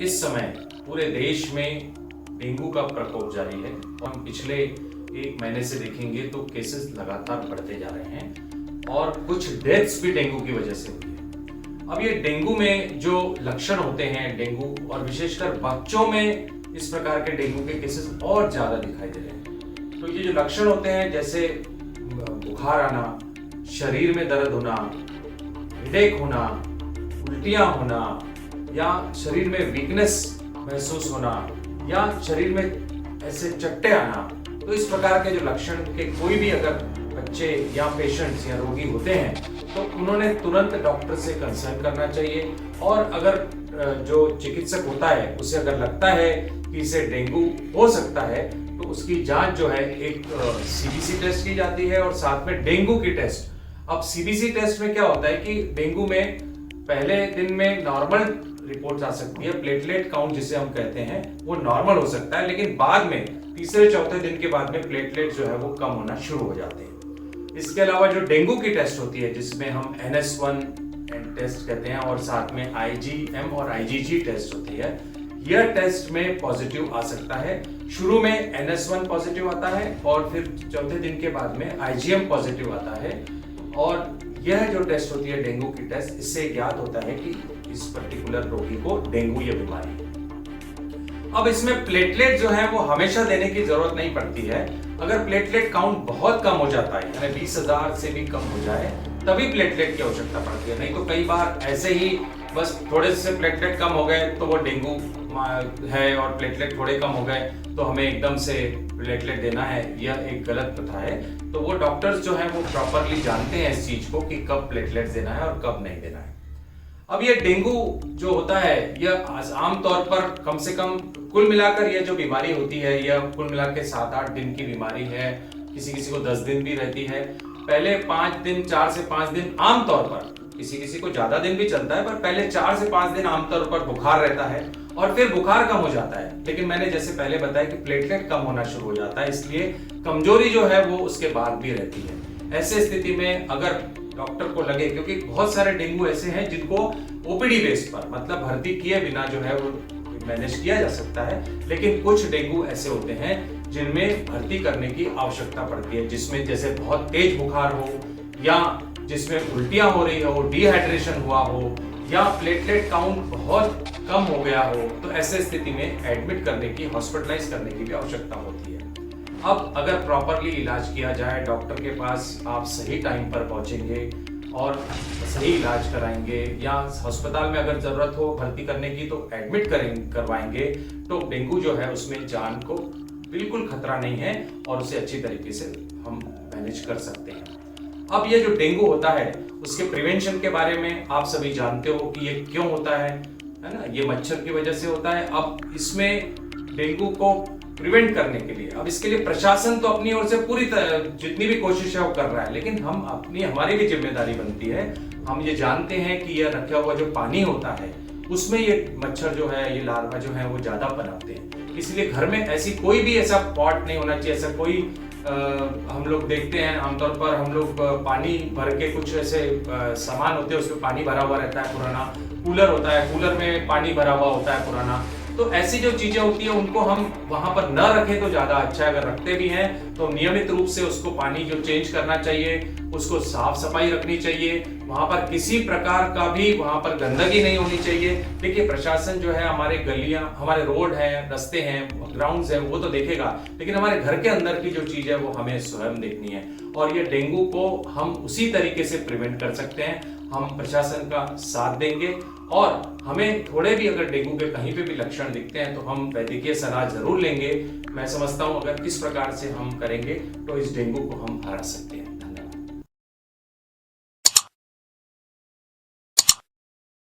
इस समय पूरे देश में डेंगू का प्रकोप जारी है। हम पिछले एक महीने से देखेंगे तो केसेस लगातार बढ़ते जा रहे हैं और कुछ डेथ्स भी डेंगू की वजह से हुई है। अब ये डेंगू में जो लक्षण होते हैं डेंगू और विशेषकर बच्चों में इस प्रकार के डेंगू के केसेस और ज्यादा दिखाई दे रहे हैं। तो ये जो लक्षण होते हैं जैसे बुखार आना, शरीर में दर्द होना, हेडेक होना, उल्टियां होना या शरीर में वीकनेस महसूस होना या शरीर में ऐसे चट्टे आना, तो इस प्रकार के जो लक्षण के कोई भी अगर बच्चे या पेशेंट्स या रोगी होते हैं तो उन्होंने तुरंत डॉक्टर से कंसल्ट करना चाहिए। और अगर जो चिकित्सक होता है उसे अगर लगता है कि इसे डेंगू हो सकता है तो उसकी जांच जो है एक सीबीसी टेस्ट की जाती है और साथ में डेंगू की टेस्ट। अब सीबीसी टेस्ट में क्या होता है कि डेंगू में पहले दिन में नॉर्मल रिपोर्ट आ सकती है, प्लेटलेट काउंट जिसे हम कहते हैं वो नॉर्मल हो सकता है, लेकिन बाद में तीसरे चौथे दिन के बाद में प्लेटलेट जो है वो कम होना शुरू हो जाते हैं। इसके अलावा जो डेंगू की टेस्ट होती है जिसमें हम NS1 टेस्ट कहते हैं और साथ में IgM और IgG टेस्ट होती है, यह टेस्ट में पॉजिटिव आ सकता है। शुरू में NS1 पॉजिटिव आता है और फिर चौथे दिन के बाद में IgM पॉजिटिव आता है। और यह जो टेस्ट होती है डेंगू की टेस्ट, इससे ज्ञात होता है कि इस पर्टिकुलर रोगी को डेंगू या बीमारी है। अब इसमें प्लेटलेट जो है वो हमेशा देने की जरूरत नहीं पड़ती है। अगर प्लेटलेट काउंट बहुत कम हो जाता है यानी 20,000 से भी कम हो जाए तभी प्लेटलेट की आवश्यकता पड़ती है, नहीं तो कई बार ऐसे ही बस थोड़े से प्लेटलेट कम हो गए तो वो डेंगू है और प्लेटलेट थोड़े कम हो गए तो हमें एकदम से प्लेटलेट देना है, यह एक गलत प्रथा है। तो वो डॉक्टर्स जो है वो प्रॉपरली जानते हैं इस चीज को कि कब प्लेटलेट देना है और कब नहीं देना है। अब ये डेंगू जो होता है यह आमतौर पर कम से कम कुल मिलाकर यह जो बीमारी होती है यह कुल मिलाकर 7-8 दिन की बीमारी है, किसी किसी को 10 दिन भी रहती है। पहले 5 दिन 4 से 5 दिन आमतौर पर, किसी किसी को ज्यादा दिन भी चलता है, पर पहले 4 से 5 दिन आमतौर पर बुखार रहता है और फिर बुखार कम हो जाता है। लेकिन मैंने जैसे पहले बताया कि प्लेटलेट कम होना शुरू हो जाता है, इसलिए कमजोरी जो है वो उसके बाद भी रहती है। ऐसे स्थिति में अगर डॉक्टर को लगे, क्योंकि बहुत सारे डेंगू ऐसे हैं जिनको ओपीडी बेस पर मतलब भर्ती किए बिना जो है वो मैनेज किया जा सकता है, लेकिन कुछ डेंगू ऐसे होते हैं जिनमें भर्ती करने की आवश्यकता पड़ती है, जिसमें जैसे बहुत तेज बुखार हो या जिसमें उल्टियां हो रही हो, डिहाइड्रेशन हुआ हो या प्लेटलेट काउंट बहुत कम हो गया हो, तो ऐसे स्थिति में एडमिट करने की, हॉस्पिटलाइज करने की भी आवश्यकता होती है। अब अगर प्रॉपरली इलाज किया जाए, डॉक्टर के पास आप सही टाइम पर पहुंचेंगे और सही इलाज कराएंगे या अस्पताल में अगर जरूरत हो भर्ती करने की तो एडमिट करवाएंगे, तो डेंगू जो है उसमें जान को बिल्कुल खतरा नहीं है और उसे अच्छी तरीके से हम मैनेज कर सकते हैं। अब ये जो डेंगू होता है उसके प्रिवेंशन के बारे में आप सभी जानते हो कि ये क्यों होता है ना, ये मच्छर की वजह से होता है। अब इसमें डेंगू को प्रिवेंट करने के लिए अब इसके लिए प्रशासन तो अपनी ओर से पूरी जितनी भी कोशिश है वो कर रहा है, लेकिन हमारी भी जिम्मेदारी बनती है। हम ये जानते हैं कि यह रखा हुआ जो पानी होता है उसमें ये मच्छर जो है, ये लार्वा जो है वो ज्यादा पनपते हैं, इसलिए घर में ऐसी कोई भी ऐसा पॉट नहीं होना चाहिए। ऐसा कोई हम लोग देखते हैं आमतौर पर हम लोग पानी भर के कुछ ऐसे सामान होते हैं उसमें पानी भरा हुआ रहता है, पुराना कूलर होता है, कूलर में पानी भरा हुआ होता है पुराना, तो ऐसी जो चीजें होती है उनको हम वहां पर न रखें तो ज्यादा अच्छा है। अगर रखते भी हैं तो नियमित रूप से उसको पानी जो चेंज करना चाहिए, उसको साफ सफाई रखनी चाहिए, वहां पर किसी प्रकार का भी वहां पर गंदगी नहीं होनी चाहिए। देखिए प्रशासन जो है हमारे गलियां, हमारे रोड हैं, रास्ते हैं, ग्राउंड्स हैं, वो तो देखेगा, लेकिन हमारे घर के अंदर की जो चीज है वो हमें स्वयं देखनी है। और ये डेंगू को हम उसी तरीके से प्रिवेंट कर सकते हैं, हम प्रशासन का साथ देंगे और हमें थोड़े भी अगर डेंगू के कहीं पे भी लक्षण दिखते हैं तो हम वैद्यकीय सलाह जरूर लेंगे। मैं समझता हूं अगर किस प्रकार से हम करेंगे तो इस डेंगू को हम हरा सकते हैं।